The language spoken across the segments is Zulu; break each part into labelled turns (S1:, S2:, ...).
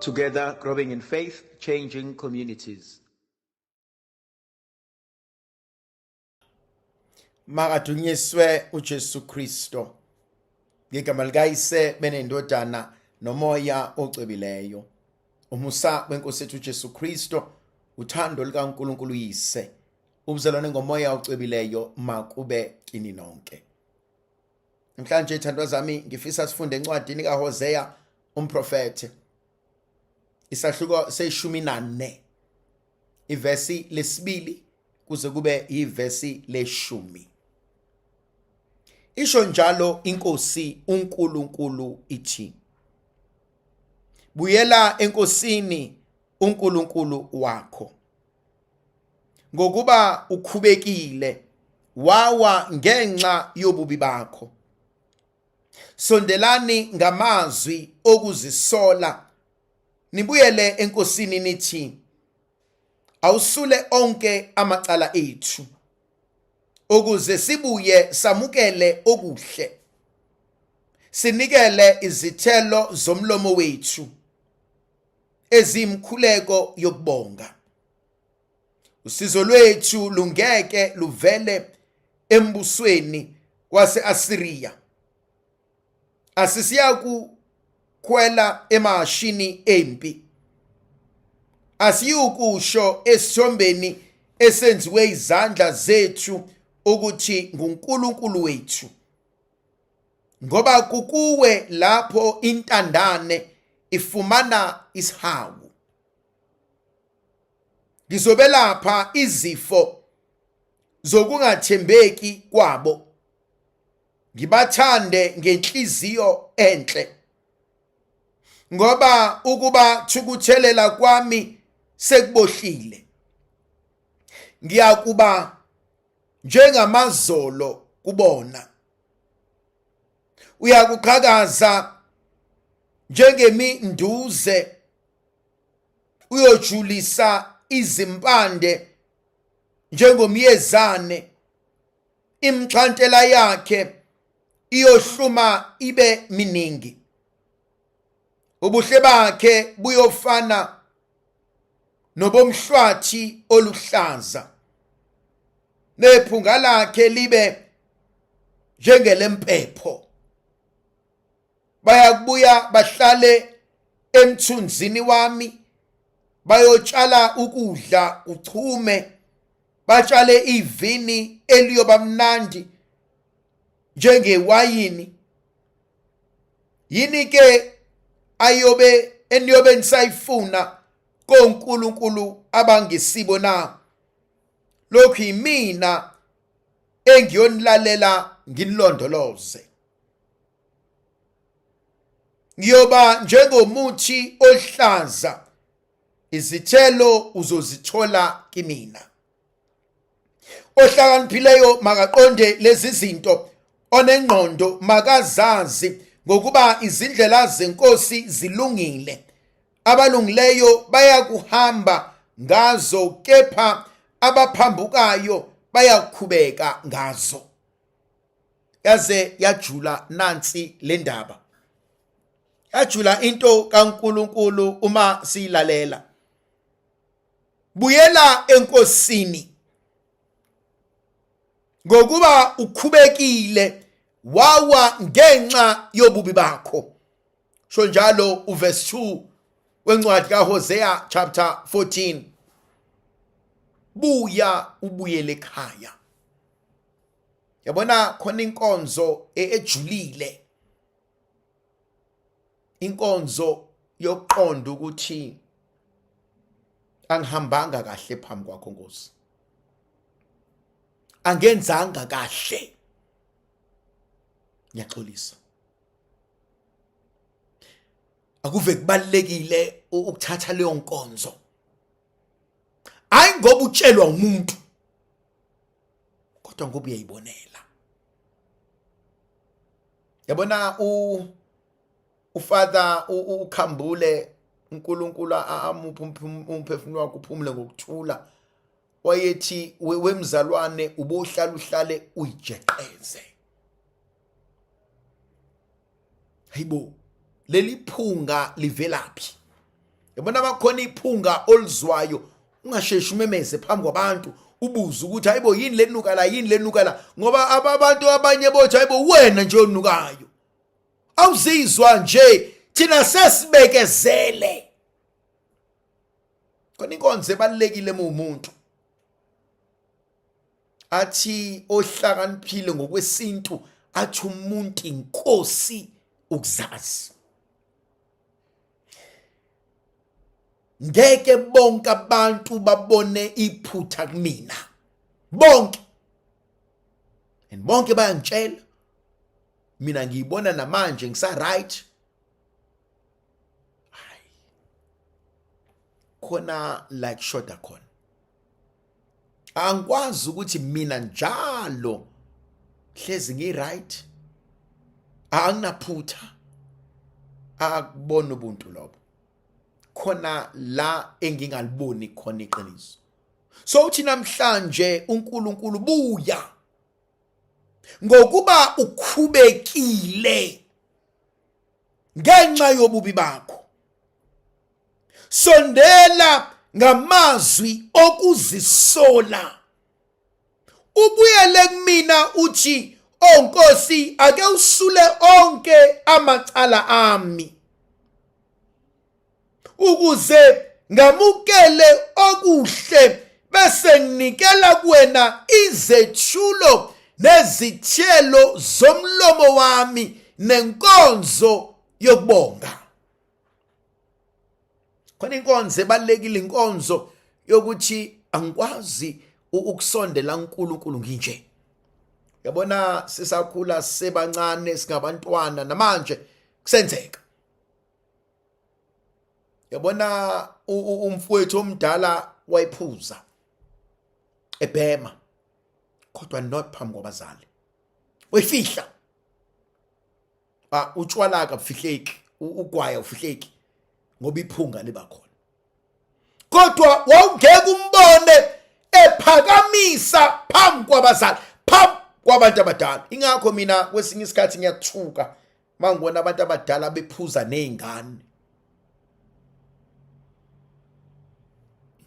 S1: Together, growing in faith, changing communities.
S2: Makadunyiswe uJesu Kristo. Ngegama likayise benendodana nomoya ocwebileyo. Umusa wenkosi yethu uJesu Kristo, uthando likaNkulunkulu uyise, ubuzalwane ngomoya ocwebileyo makube kini nonke. Namhlanje ithandwa zami ngifisa sifunde encwadini kaHosea umprofete. Isahluko seshumi nane. Ivesi lesibili kuze kube ivesi leshumi. Isho njalo inkosi uNkulunkulu ithi: Buyela enkosini uNkulunkulu wakho, ngokuba ukhubekile wawa ngenxa yobubi bakho. Sondelani ngamazwi okuzisola, nibuyele enkosini nithi: Awusule onke amacala ethu, ukuze sibuye samukele okuhle, sinikele izithelo zomlomo wethu ezimkhuleko yokubonga. Usizo lwethu lungeke luvele embusweni wase-Asiriya. Asisiyakukhwela emashini empi, asiyukusho esithombeni esenziwe izandla zethu ukuthi nguNkulunkulu wethu, ngoba kukuwe lapho intandane ifumana isihawu. Ngizobelapha izifo zokungathembeki kwabo, ngibathande ngenhliziyo enhle, ngoba ukuba thukuthelela kwami sekubohlile. Ngiyakuba njengamazolo kubona, uyakuqhakaza njengeminduze, uyojulisa izimpande njengomyezane, imxhantela yakhe iyohluma ibe miningi. Ubuhle bakhe buyofana nobomhlwathi oluhlaza, nephunga lakhe libe njengelempepho. Bayakubuya bahlale emthunzini wami, bayotshala ukudla uchume, batshale ivini eliyoba mnandi njengewayini. Yini ke eniyobe nisayifuna koNkulunkulu abangisibo na? Lokhu yimina engiyonilalela nginilondoloze. Ngiyoba njengomuthi ohlaza, izithelo uzozithola kimina. Ohlakaniphileyo makaqonde lezi zinto, onengqondo makazazi, ngokuba izindlela zenkosi zilungile. Abalungileyo bayakuhamba ngazo, kepha abaphambukayo bayakhubeka ngazo. Yaze yajula nansi le ndaba. Yajula into kaNkulunkulu uma siyilalela. Buyela enkosini, ngokuba ukhubekile wawa ngenxa yobubi bakho. Sho njalo uverse 2 wencwadi kaHosea chapter 14. Buya ubuyele ekhaya. Yabona khona inkonzo ejulile, inkonzo yokuqonda ukuthi angihambanga kahle phambi kwakho Nkosi, angenzanga kahle, ngiyaxolisa. Akuve kubalekile ukuthatha leyo nkonzo, hayi ngoba utshelwa umuntu, kodwa ngoba uyayibonela. Yabona uFather uKhambule, uNkulunkulu amuphe umphefumulo wakhe uphumule ngokuthula, wayethi wemzalwane ubohlala uhlale uyijeqeze. Hayibo, leli phunga livelaphi? Yabona bakhona iphunga olizwayo ungasheshi umemeze phambi kwabantu ubuza ukuthi hayibo yini lenuka la, yini lenuka la, ngoba abantu abanye bothi hayibo wena nje onukayo. Awuzizwa nje thina sesibekezele. Khona inkonzo ebalekile umuntu athi ohlakaniphile ngokwesintu athi umuntu inkosi ukuzazi. Ngeke bonke abantu babone iphutha kumina bonke, and bonke bayangitshela mina ngiyibona namanje ngisa right. Khona like shoda khona angikwazi ukuthi mina njalo hlezi ngi right, anginaphutha, akubona ubuntu lobo. Khona la engingaliboni khona iqiniso. So uthi namhlanje uNkulunkulu buya ngokuba ukhubekile ngenxa yobubi bakho. Sondela ngamazwi okuzisola ubuyele kumina uthi onkosi ake usule onke amacala ami ukuze ngamukele okuhle bese nginikela kuwena izethulo nezithelo zomlomo wami nenkonzo yokubonga. Khona inkonzo ebalekile, inkonzo yokuthi angikwazi ukusondela uNkulunkulu nginje. Yabona sisakhula sebancane singabantwana namanje kusenzeka. Yabona umfowethu omdala wayiphuza ebhema kodwa not phambi kwabazali. Wayifihla. Utshwala kabufihleki, ugwaya ufihleki ngoba iphunga liba khona. Kodwa wawungeke umbone ephakamisa phambi kwabazali, phambi kwabantu abadala. Ingakho mina kwesinye isikhathi ngiyathuka mangibona abantu abadala bephuza nezingane.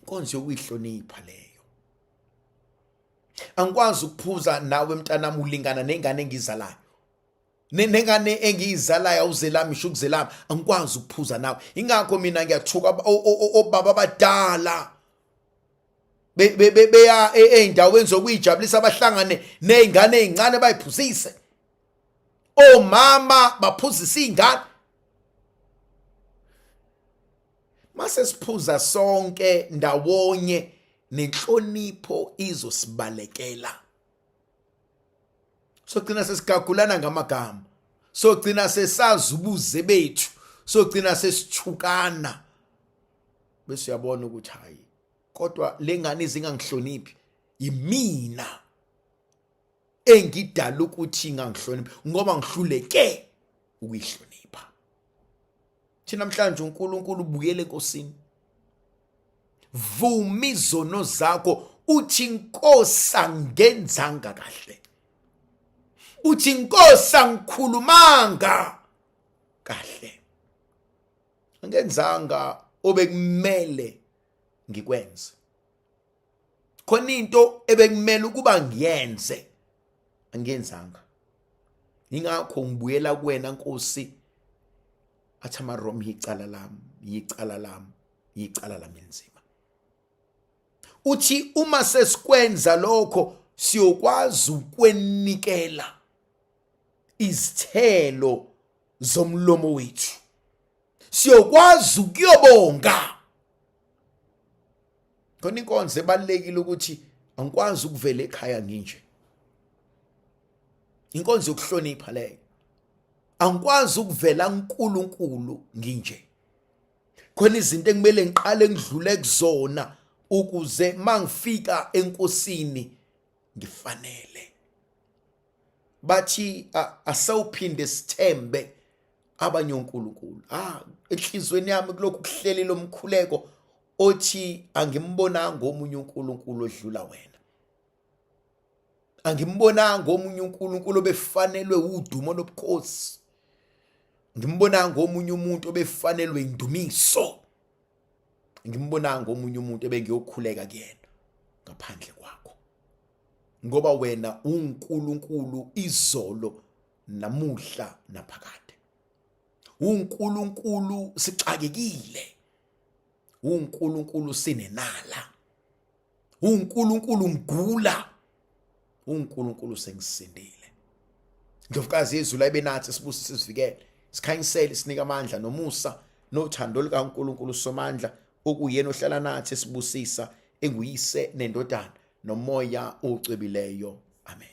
S2: Inkonzo yokuyihlonipha leyo. Angikwazi ukuphuza nawe mntanami ulingana nengane engizalayo. Nengane engiyizalayo awuzelami isho ukuzelami, angikwazi ukuphuza nawe. Ingakho mina ngiyathuka obaba abadala beya eindaweni zokuyijabulisa abahlangane nezingane ezincane bayiphuzise. Omama baphuzisa izingane. Mase siphuza sonke ndawonye nenhlonipho izosibalekela. Sogcina sesigagulana ngamagama, sogcina sesazi ubuze bethu, sogcina sesithukana. Bese uyabona ukuthi hayi kodwa lengane izingangihloniphi yimina engidala ukuthi ingangihloniphi ngoba ngihluleke ukuyihlonipha. Thina namhlanje uNkulunkulu ubuyele enkosini. Vuma izono zakho uthi Nkosi angenzanga kahle. Uthi Nkosi angikhulumanga kahle. Angenzanga obekumele ngikwenze. Khona into ebekumele ukuba ngiyenze angenzanga. Ingakho ngibuyela kuwena Nkosi. Athama Rome yicala lami, yicala lami, yicala lami enzima. Uthi uma sesikwenza lokho siyokwazi ukwenikela izithelo zomlomo wethu. Siyokwazi ukuyobonga. Khona inkonzo ebalekile ukuthi angikwazi ukuvela ekhaya nginje. Inkonzo yokuhlonipha leyo. Angikwazi ukuvela uNkulunkulu nginje. Khona izinto ekumele ngiqale ngidlule kuzona ukuze mangifika enkosini ngifanele. Bathi asawuphinde sithembe abanye uNkulunkulu. Enhlizweni yami kulokhu kuhleli lomkhuleko othi angimbonanga omunye uNkulunkulu odlula wena. Angimbonanga omunye uNkulunkulu obefanelwe udumo nobukhosi. Ngimbonanga omunye umuntu obefanelwe indumiso. Ngimbonanga omunye umuntu ebengiyokhuleka kuyena ngaphandle kwakho. Ngoba wena uNkulunkulu izolo namuhla naphakade. uNkulunkulu sixakekile. uNkulunkulu sinenala. uNkulunkulu ngigula. uNkulunkulu sengisindile. Ndlovukazi yezulu ayibenathi sibusise sivikele. Sikhanyisele sinika amandla nomusa nothando likaNkulunkulu somandla okuyena ohlala nathi sibusisa enguyise nendodana nomoya ocwebileyo. Amen.